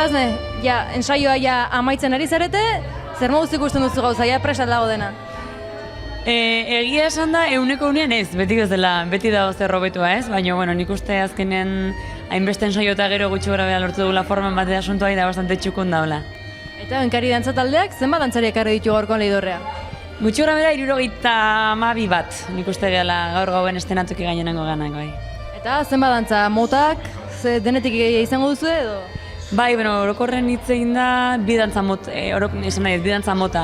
Arasne, ensaioa amaitzen ari zarete, zer moduz ikusten duzu gauza, presat dago dena? Egia esan da, euneko ez, beti dago zer hobetua ez, baina nik uste azkenean hainbeste ensaio eta gero gutxi gora behar lortu dugula forman bat asuntoa da bastante txukun daula. Eta Oinkari dantza taldeak, zenbat dantzari ekarri ditu gaurkoan Leidorrea? Gutxi gora bera 72 bat, nik uste gehala gaur gauen estenatuki gainenango ganak bai. Eta zenbat dantza motak, denetik izango duzu edo? Bai, orokorren hitz egin da, bi dantza mota.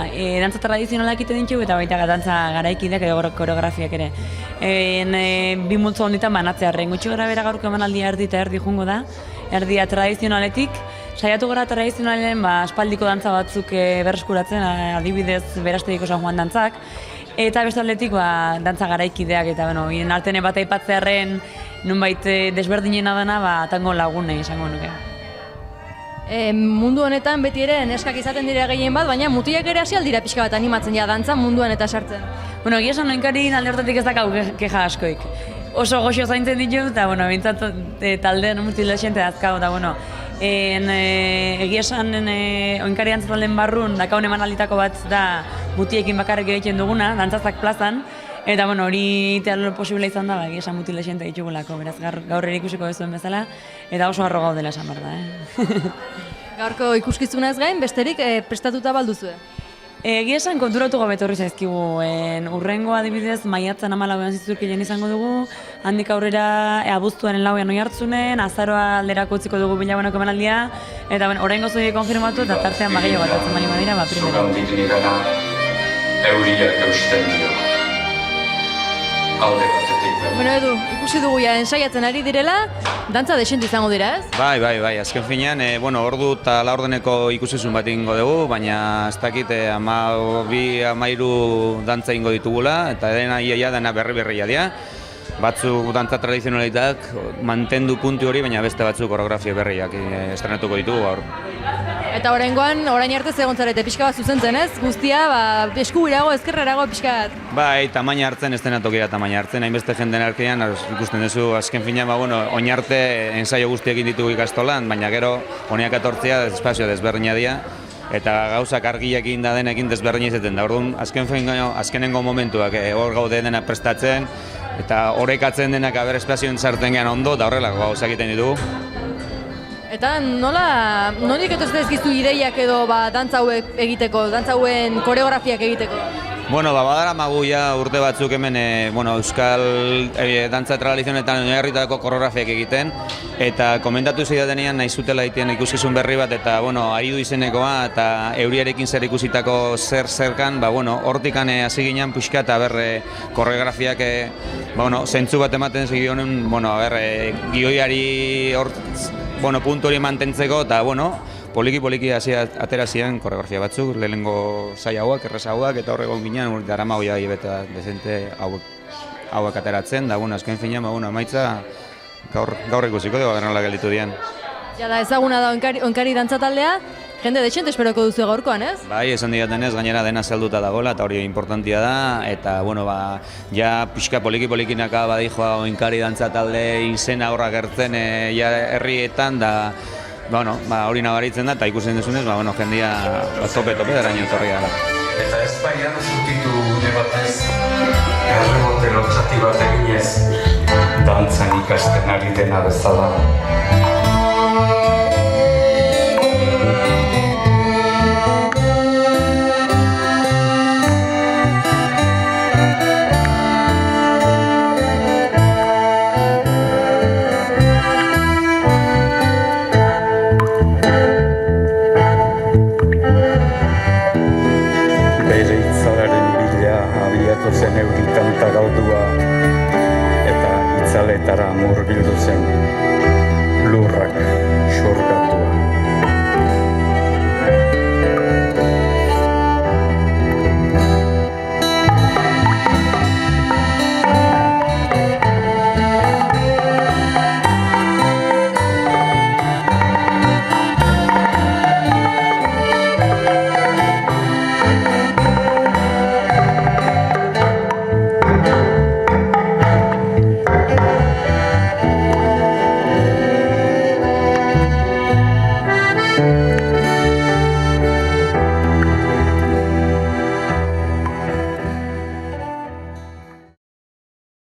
Dantza tradizionalak egiten ditugu eta baita dantza garaikideak edo koreografiak ere. Bi multzo honetan banatzearren, gutxi gara bera gaurko emanaldia erdi eta erdi jungo da. Erdia tradizionaletik, saiatu gara tradizionalen aspaldiko dantza batzuk berreskuratzen, adibidez berastegiko San Juan dantzak. Eta bestaldetik dantza garaikideak eta hien artene bat aipatzearren nunbait desberdinena dena tango lagune izango nuke. Mundu honetan beti ere neskak izaten dira gehien bat, baina mutilak ere hasi aldira pixka bat animatzen dantza munduan eta sartzen. Egia esan Oinkarin alde hortatik ez dakau keja askoik. Oso goxo zaintzen ditu eta bintzat taldean mutila xente dazkau eta egia esan Oinkari antzatalden barrun dakaun emanalditako bat da mutiekin bakarrik egiten duguna, dantzazak plazan. Eta hori itealo posible izan da, egia esan mutila xente ditugulako, beraz gaur ere ikusiko bezuen bezala, eta oso harro gaudela esan behar da. Gaurko ikuskizunaz gain, besterik prestatuta balduzue? Egia esan konturatu gabe etorri zaizkigu. Urrengo adibidez, maiatzan 14 zizurkilen izango dugu, handik aurrera abuztuaren 4 Oiartzunen, azaroa alderako utziko dugu bilaguneko emanaldia, eta oraingo zoiek konfirmatu eta tartean gehiago bat atzen bali badira, primera. Zugandik nigana, euriak eusten dio. Alde batetik. Edu, ikusi dugu ensaiatzen ari direla, dantza desente izango dira, ez? Bai, azken finean, ordu eta laurdeneko ikusizun bat ingo dugu, baina ez dakit 12-13 dantza ingo ditugula, eta dena berri-berria dira. Batzuk dantza tradizionalitak mantendu puntu hori, baina beste batzuk koreografia berriak estrenatuko ditugu gaur. Eta orain arte zegoen zarete pixka bat zuzentzen, ez? Guztia, eskubirago, ezkerrerago pixka bat. Bai, tamaina hartzen, estenatokira tamaina hartzen, hainbeste jenden artean, ikusten duzu, azken finean, oin arte ensaio guztiekin ditugu ikastolan, baina gero, honiak atortzea, espazio desberdina dira, eta gauzak argiakin da denekin desberdina izaten da. Orduan, azkenengo momentuak hor gaude dena prestatzen, eta horrekatzen denak aber espazioen sartzen gehan ondo, eta horrelako gauzak egiten ditugu. Eta nolik etortzen ezkizu ideiak edo dantza hauek egiteko, dantza hauen koreografiak egiteko? Badara magu urte batzuk hemen euskal dantza tradizionetan oinarritutako koreografiak egiten, eta komentatu zidatenean nahi zutela egiten ikuskizun berri bat, eta ari du izenekoa, eta euriarekin zer ikusitako zerkan, hortikan hasi ginen puxka eta koreografiak zentzu bat ematen zigionen, gioiari puntu hori mantentzeko, eta poliki hasi atera ziren koreografia batzuk, lehenengo zai hauak, errez hauak, eta horregon ginen, darama hoi beta dezente hauak ateratzen, da azken finean, amaitza gaur ikusiko dugu gernola gelditu dian. Jada, ezaguna da Oinkari dantza taldea, jende dexente esperoko duzu gaurkoan, ez? Bai, esan diatenez, gainera dena zelduta dagoela, eta hori importantia da, eta, ja pixka poliki-polikinaka badijoa Oinkari dantza talde izena horra gertzen herrietan, da, hori nabaritzen da, eta ikusten duzunez, jendia tope-tope daraino etorri gara. Eta ez baian zutitu une batez, errebote lotzati bat eginez, dantzan ikasten ari dena bezala. Zen euri kanta gaudua eta itzaletara murbildu zen lurrak xorgatua. Thank